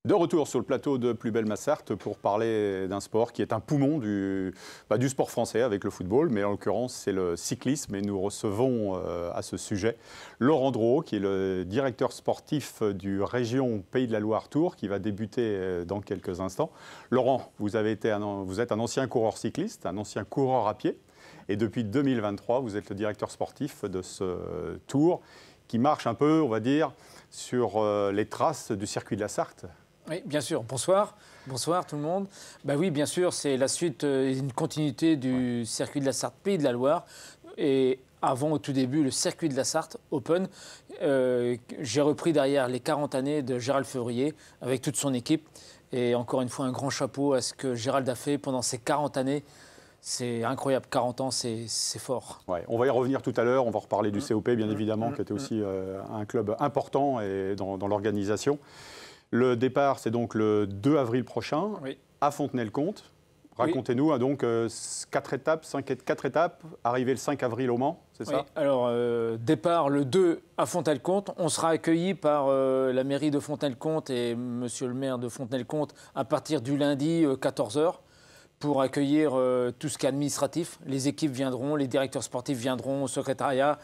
De retour sur le plateau de Plus belle ma Sarthe pour parler d'un sport qui est un poumon du sport français avec le football, mais en l'occurrence c'est le cyclisme et nous recevons à ce sujet Laurent Drouot qui est le directeur sportif du Région Pays de la Loire Tour qui va débuter dans quelques instants. Laurent, vous êtes un ancien coureur cycliste, un ancien coureur à pied et depuis 2023 vous êtes le directeur sportif de ce tour qui marche un peu, on va dire, sur les traces du circuit de la Sarthe. Oui, bien sûr. Bonsoir. Bonsoir tout le monde. Bah oui, bien sûr, c'est la suite, une continuité du circuit de la Sarthe, Pays de la Loire. Et avant, au tout début, le circuit de la Sarthe, Open. J'ai repris derrière les 40 années de Gérald Février avec toute son équipe. Et encore une fois, un grand chapeau à ce que Gérald a fait pendant ces 40 années. C'est incroyable, 40 ans, c'est fort. Ouais, on va y revenir tout à l'heure, on va reparler du COP, bien évidemment, qui était aussi un club important et dans l'organisation. Le départ, c'est donc le 2 avril prochain, oui, à Fontenay-le-Comte. Racontez-nous, oui. Donc 4 étapes, arrivé le 5 avril au Mans, c'est ça? Alors, départ le 2 à Fontenay-le-Comte. On sera accueilli par la mairie de Fontenay-le-Comte et monsieur le maire de Fontenay-le-Comte à partir du lundi 14 h pour accueillir tout ce qui est administratif. Les équipes viendront, les directeurs sportifs viendront au secrétariat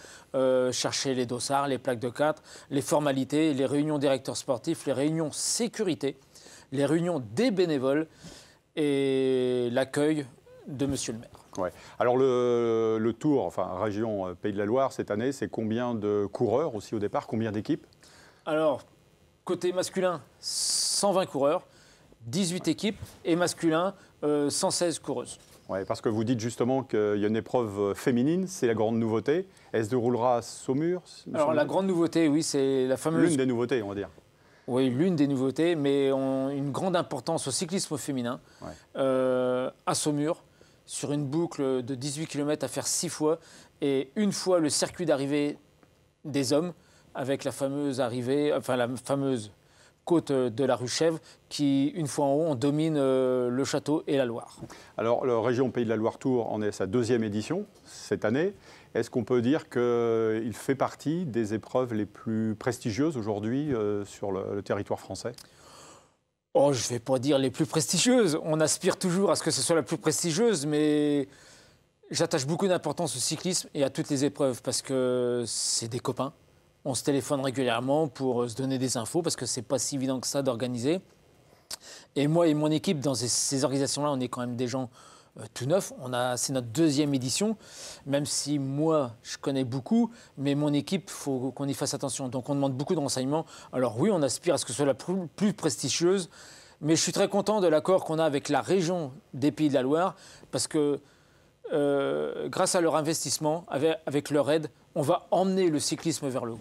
chercher les dossards, les plaques de 4, les formalités, les réunions directeurs sportifs, les réunions sécurité, les réunions des bénévoles et l'accueil de monsieur le maire. Ouais. Alors le Tour, enfin région Pays de la Loire cette année, c'est combien de coureurs aussi au départ, combien d'équipes? Alors, côté masculin, 120 coureurs, 18 équipes et masculin, 116 coureuses. Oui, parce que vous dites justement qu'il y a une épreuve féminine, c'est la grande nouveauté. Elle se déroulera à Saumur? Alors la grande nouveauté, oui, c'est la fameuse... L'une des nouveautés, on va dire. Oui, l'une des nouveautés, mais une grande importance au cyclisme féminin, ouais. À Saumur, sur une boucle de 18 km à faire 6 fois, et une fois le circuit d'arrivée des hommes, avec la fameuse arrivée, enfin la fameuse côte de la Ruchèvre, qui, une fois en haut, on domine le château et la Loire. Alors, la région Pays de la Loire Tour en est à sa 2e édition cette année. Est-ce qu'on peut dire qu'il fait partie des épreuves les plus prestigieuses aujourd'hui sur le territoire français? Oh, je ne vais pas dire les plus prestigieuses. On aspire toujours à ce que ce soit la plus prestigieuse, mais j'attache beaucoup d'importance au cyclisme et à toutes les épreuves parce que c'est des copains. On se téléphone régulièrement pour se donner des infos parce que ce n'est pas si évident que ça d'organiser. Et moi et mon équipe, dans ces organisations-là, on est quand même des gens tout neufs. C'est notre 2e édition, même si moi, je connais beaucoup, mais mon équipe, il faut qu'on y fasse attention. Donc on demande beaucoup de renseignements. Alors oui, on aspire à ce que ce soit la plus prestigieuse, mais je suis très content de l'accord qu'on a avec la région des Pays de la Loire parce que grâce à leur investissement, avec leur aide, on va emmener le cyclisme vers le haut.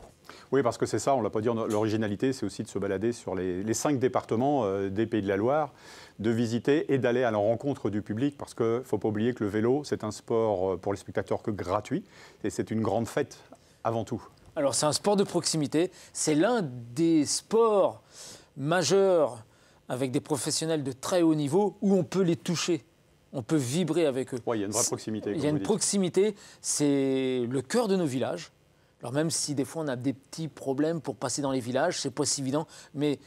Oui, parce que c'est ça, on ne l'a pas dit, l'originalité, c'est aussi de se balader sur les 5 départements des Pays de la Loire, de visiter et d'aller à la rencontre du public, parce qu'il ne faut pas oublier que le vélo, c'est un sport pour les spectateurs que gratuit, et c'est une grande fête avant tout. Alors c'est un sport de proximité, c'est l'un des sports majeurs avec des professionnels de très haut niveau où on peut les toucher. On peut vibrer avec eux. Oui, il y a une vraie proximité. Il y a une proximité, c'est le cœur de nos villages. Alors même si des fois on a des petits problèmes pour passer dans les villages, c'est pas si évident, mais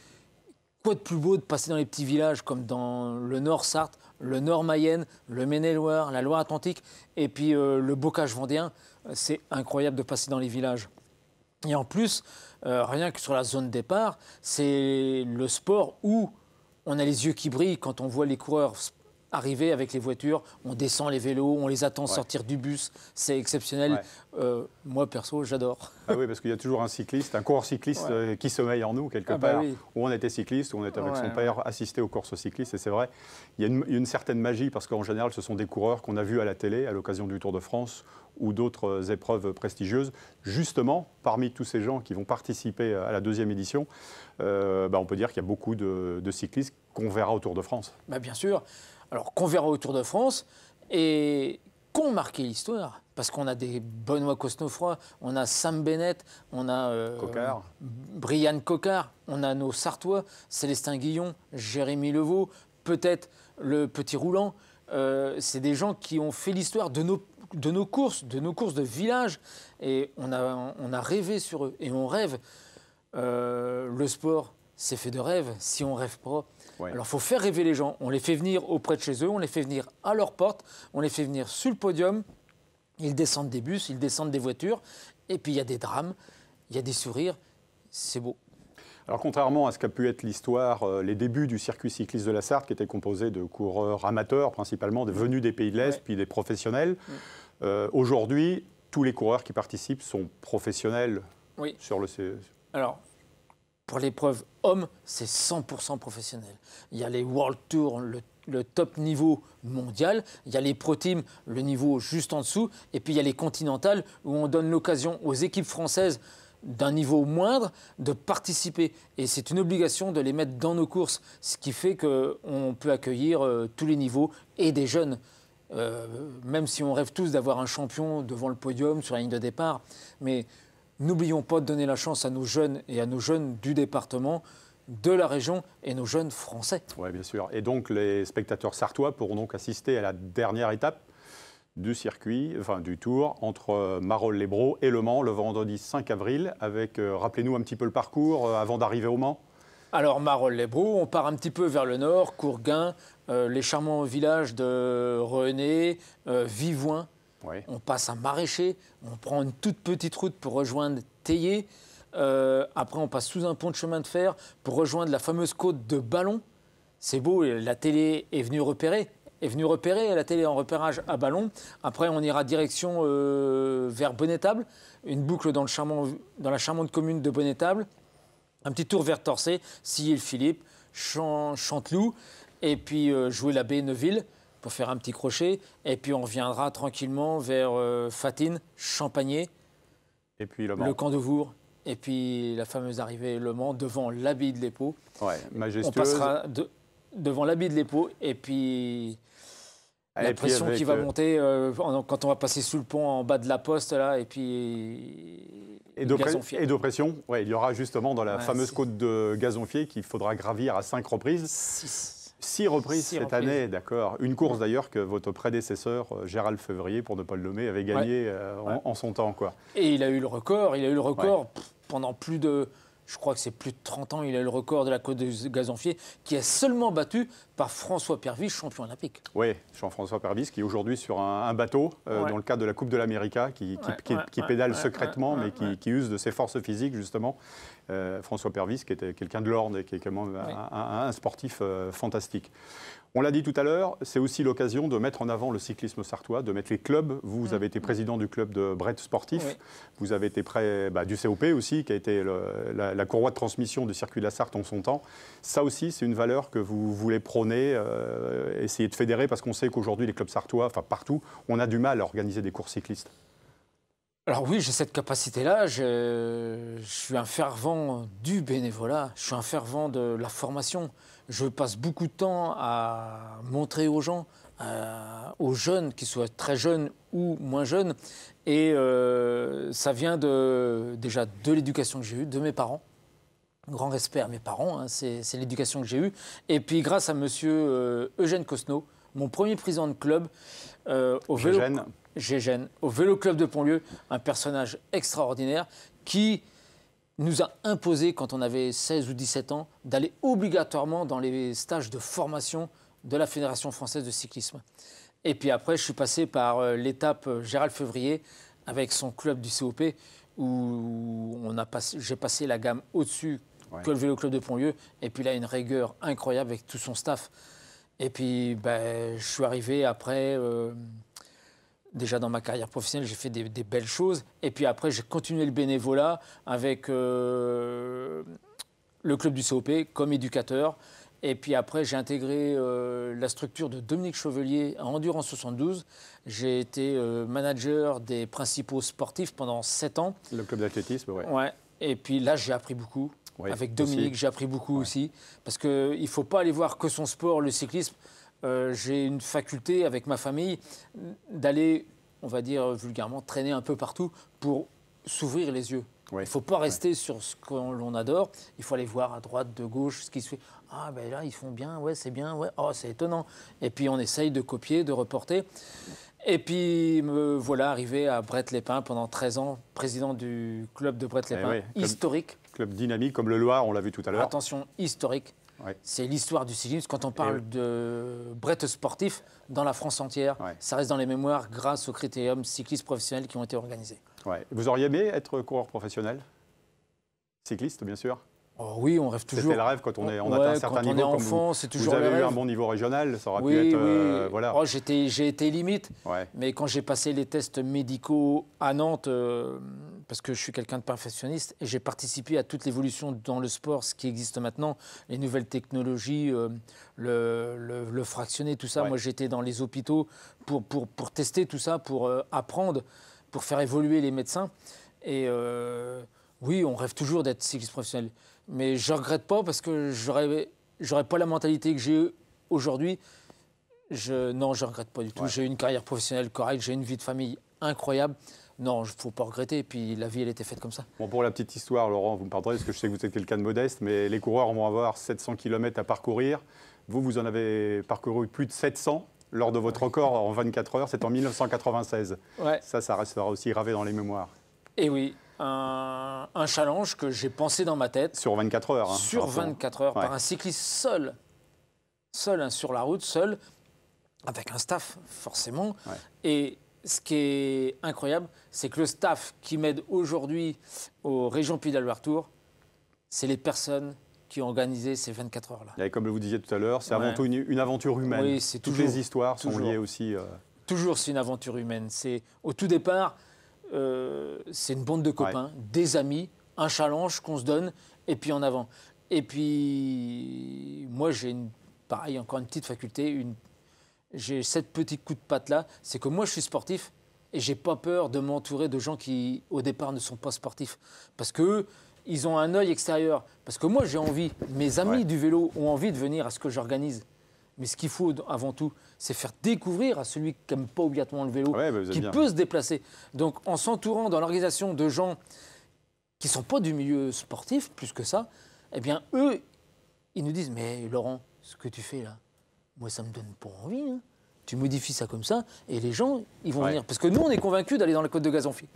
quoi de plus beau de passer dans les petits villages comme dans le Nord Sarthe, le Nord Mayenne, le Maine-et-Loire, la Loire-Atlantique et puis le Bocage vendéen, c'est incroyable de passer dans les villages. Et en plus, rien que sur la zone départ, c'est le sport où on a les yeux qui brillent quand on voit les coureurs arriver avec les voitures, on descend les vélos, on les attend sortir du bus, c'est exceptionnel. Ouais. Moi, perso, j'adore. Ah oui, parce qu'il y a toujours un cycliste, un coureur cycliste qui sommeille en nous, quelque part, oui. Où on était cycliste, où on était avec son père, assisté aux courses cyclistes. Et c'est vrai, il y a une certaine magie, parce qu'en général, ce sont des coureurs qu'on a vus à la télé, à l'occasion du Tour de France, ou d'autres épreuves prestigieuses. Justement, parmi tous ces gens qui vont participer à la 2e édition, on peut dire qu'il y a beaucoup de cyclistes qu'on verra au Tour de France. Bien sûr. Alors, qu'on verra au Tour de France et qu'ont marqué l'histoire. Parce qu'on a des Benoît Cosnefroy, on a Sam Bennett, on a Brian Coquard, on a nos Sartois, Célestin Guillon, Jérémy Levaux, peut-être le Petit Roulant, c'est des gens qui ont fait l'histoire de nos courses de village. Et on a rêvé sur eux. Et on rêve. Le sport, c'est fait de rêves. Si on rêve pas, alors il faut faire rêver les gens. On les fait venir auprès de chez eux, on les fait venir à leur porte, on les fait venir sur le podium. Ils descendent des bus, ils descendent des voitures. Et puis il y a des drames, il y a des sourires. C'est beau. Alors contrairement à ce qu'a pu être l'histoire, les débuts du circuit cycliste de la Sarthe, qui était composé de coureurs amateurs, principalement venus des pays de l'Est, puis des professionnels, aujourd'hui, tous les coureurs qui participent sont professionnels sur le CE. Alors, pour l'épreuve homme, c'est 100% professionnel. Il y a les World Tour, le top niveau mondial. Il y a les Pro Team, le niveau juste en dessous. Et puis, il y a les continentales, où on donne l'occasion aux équipes françaises d'un niveau moindre de participer. Et c'est une obligation de les mettre dans nos courses, ce qui fait qu'on peut accueillir tous les niveaux et des jeunes. Même si on rêve tous d'avoir un champion devant le podium, sur la ligne de départ. Mais n'oublions pas de donner la chance à nos jeunes et à nos jeunes du département, de la région et nos jeunes français. Oui, bien sûr. Et donc, les spectateurs sartois pourront donc assister à la dernière étape du circuit, enfin du tour, entre Marolles-les-Braus et Le Mans, le vendredi 5 avril, avec, rappelez-nous un petit peu le parcours avant d'arriver au Mans. Alors, Marolles-les-Braus, on part un petit peu vers le nord, Courgain, les charmants villages de René, Vivoin. On passe à Maraîcher, on prend une toute petite route pour rejoindre Théier. Après, on passe sous un pont de chemin de fer pour rejoindre la fameuse côte de Ballon. C'est beau, la télé est venue repérer. La télé en repérage à Ballon. Après, on ira direction vers Bonnetable, une boucle dans la charmante commune de Bonnetable. Un petit tour vers Torcé, Sillé-le-Philippe, Chanteloup, et puis jouer la baie Neuville pour faire un petit crochet. Et puis on reviendra tranquillement vers Fatine, Champagné, et puis le Camp de Vour, et puis la fameuse arrivée Le Mans devant l'abbaye de l'Épau. Ouais, majestueuse. On passera devant l'abbaye de l'Épau, et puis la pression qui va monter quand on va passer sous le pont en bas de la Poste, là, et puis... Et d'oppression, il y aura justement dans la fameuse côte de Gazonfier qu'il faudra gravir à 5 reprises. 6 reprises cette année, d'accord. Une course d'ailleurs que votre prédécesseur, Gérald Février, pour ne pas le nommer, avait gagné en son temps, quoi. Et il a eu le record, pendant plus de... Je crois que c'est plus de 30 ans, il a eu le record de la côte de Gazonfier, qui est seulement battu par François Pervis, champion olympique. Oui, Jean-François Pervis, qui est aujourd'hui sur un bateau, dans le cadre de la Coupe de l'América, qui pédale secrètement, mais qui use de ses forces physiques, justement. François Pervis, qui était quelqu'un de l'Orne et qui est quand même un sportif fantastique. On l'a dit tout à l'heure, c'est aussi l'occasion de mettre en avant le cyclisme sartois, de mettre les clubs. Vous avez été président du club de Brett Sportif, vous avez été près du COP aussi, qui a été la courroie de transmission du circuit de la Sarthe en son temps. Ça aussi, c'est une valeur que vous voulez prôner, essayer de fédérer, parce qu'on sait qu'aujourd'hui, les clubs sartois, enfin partout, on a du mal à organiser des courses cyclistes. Alors oui, j'ai cette capacité-là. Je suis un fervent du bénévolat, je suis un fervent de la formation. Je passe beaucoup de temps à montrer aux gens, aux jeunes, qu'ils soient très jeunes ou moins jeunes. Et ça vient déjà de l'éducation que j'ai eue, de mes parents. Grand respect à mes parents, c'est l'éducation que j'ai eue. Et puis grâce à monsieur Eugène Cosneau, mon premier président de club, au Vélo Club de Pontlieu, un personnage extraordinaire qui nous a imposé, quand on avait 16 ou 17 ans, d'aller obligatoirement dans les stages de formation de la Fédération française de cyclisme. Et puis après, je suis passé par l'étape Gérald Février avec son club du COP, où j'ai passé la gamme au-dessus que le Vélo Club de Pontlieu. Et puis là, une rigueur incroyable avec tout son staff. Et puis, je suis arrivé après... Déjà dans ma carrière professionnelle, j'ai fait des belles choses. Et puis après, j'ai continué le bénévolat avec le club du COP comme éducateur. Et puis après, j'ai intégré la structure de Dominique Chevelier à Endurance 72. J'ai été manager des principaux sportifs pendant 7 ans. Le club d'athlétisme, ouais. Et puis là, j'ai appris beaucoup. Avec Dominique, j'ai appris beaucoup aussi. Parce qu'il ne faut pas aller voir que son sport, le cyclisme. J'ai une faculté avec ma famille d'aller, on va dire vulgairement, traîner un peu partout pour s'ouvrir les yeux. Il ne faut pas rester sur ce que l'on adore. Il faut aller voir à droite, de gauche, ce qui se fait. Ah, ben là, ils font bien, ouais, c'est bien, ouais, oh, c'est étonnant. Et puis, on essaye de copier, de reporter. Et puis, me voilà arrivé à Bret-les-Pins pendant 13 ans, président du club de Bret-les-Pins, historique. Club dynamique, comme le Loir, on l'a vu tout à l'heure. Attention, historique. C'est l'histoire du cyclisme. Quand on parle de Bret sportif, dans la France entière, ça reste dans les mémoires grâce aux critériums cyclistes professionnels qui ont été organisés. Vous auriez aimé être coureur professionnel? Cycliste, bien sûr. Oh oui, on rêve toujours. C'était le rêve quand on atteint un certain niveau. Quand on est enfant, c'est toujours le rêve. Vous avez eu un bon niveau régional, ça aurait pu être... voilà. Oh, j'ai été limite, mais quand j'ai passé les tests médicaux à Nantes, parce que je suis quelqu'un de perfectionniste, et j'ai participé à toute l'évolution dans le sport, ce qui existe maintenant, les nouvelles technologies, le fractionné, tout ça. Moi, j'étais dans les hôpitaux pour tester tout ça, pour apprendre, pour faire évoluer les médecins. Et oui, on rêve toujours d'être cycliste professionnel. Mais je ne regrette pas parce que j'aurais pas la mentalité que j'ai aujourd'hui. Non, je ne regrette pas du tout. J'ai eu une carrière professionnelle correcte, j'ai une vie de famille incroyable. Non, il ne faut pas regretter. Et puis la vie, elle était faite comme ça. Bon, pour la petite histoire, Laurent, vous me pardonnerez parce que je sais que vous êtes quelqu'un de modeste, mais les coureurs vont avoir 700 km à parcourir. Vous en avez parcouru plus de 700 lors de votre record en 24 heures. C'est en 1996. Ça restera aussi gravé dans les mémoires. Et oui. Un challenge que j'ai pensé dans ma tête. Sur 24 heures. Sur 24 heures, par un cycliste seul. Seul, sur la route, seul, avec un staff, forcément. Et ce qui est incroyable, c'est que le staff qui m'aide aujourd'hui aux régions Pays d'Albert Tour, c'est les personnes qui ont organisé ces 24 heures-là. Et comme vous disiez tout à l'heure, c'est avant tout une aventure humaine. Oui, c'est toutes les histoires sont liées aussi. Toujours, c'est une aventure humaine. C'est au tout départ... c'est une bande de copains, des amis, un challenge qu'on se donne, et puis en avant. Et puis, moi, j'ai pareil, encore une petite faculté, j'ai cette petite coup de patte-là, c'est que moi, je suis sportif, et j'ai pas peur de m'entourer de gens qui, au départ, ne sont pas sportifs. Parce qu'eux, ils ont un œil extérieur. Parce que moi, j'ai envie, mes amis du vélo ont envie de venir à ce que j'organise. Mais ce qu'il faut avant tout, c'est faire découvrir à celui qui n'aime pas obligatoirement le vélo, qui peut se déplacer. Donc en s'entourant dans l'organisation de gens qui ne sont pas du milieu sportif, plus que ça, eh bien eux, ils nous disent « Mais Laurent, ce que tu fais là, moi ça ne me donne pas envie. Hein. Tu modifies ça comme ça, et les gens, ils vont venir. » Parce que nous, on est convaincus d'aller dans la côte de Gazonfie.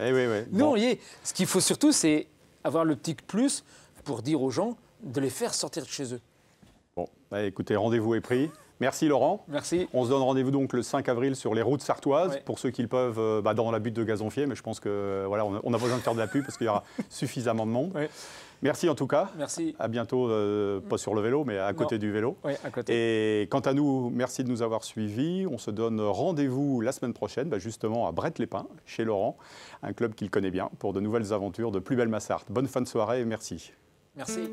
Nous, on y est. Ce qu'il faut surtout, c'est avoir le petit plus pour dire aux gens de les faire sortir de chez eux. Bon, écoutez, rendez-vous est pris. Merci Laurent. Merci. On se donne rendez-vous donc le 5 avril sur les routes sartoises, pour ceux qui le peuvent dans la butte de Gazonfier, mais je pense que voilà, on a besoin de faire de la pub parce qu'il y aura suffisamment de monde. Merci en tout cas. Merci. À bientôt, pas sur le vélo, mais à côté du vélo. À côté. Et quant à nous, merci de nous avoir suivis. On se donne rendez-vous la semaine prochaine, justement à Bret-les-Pins, chez Laurent, un club qu'il connaît bien, pour de nouvelles aventures de Plus belle Massart. Bonne fin de soirée et merci. Merci.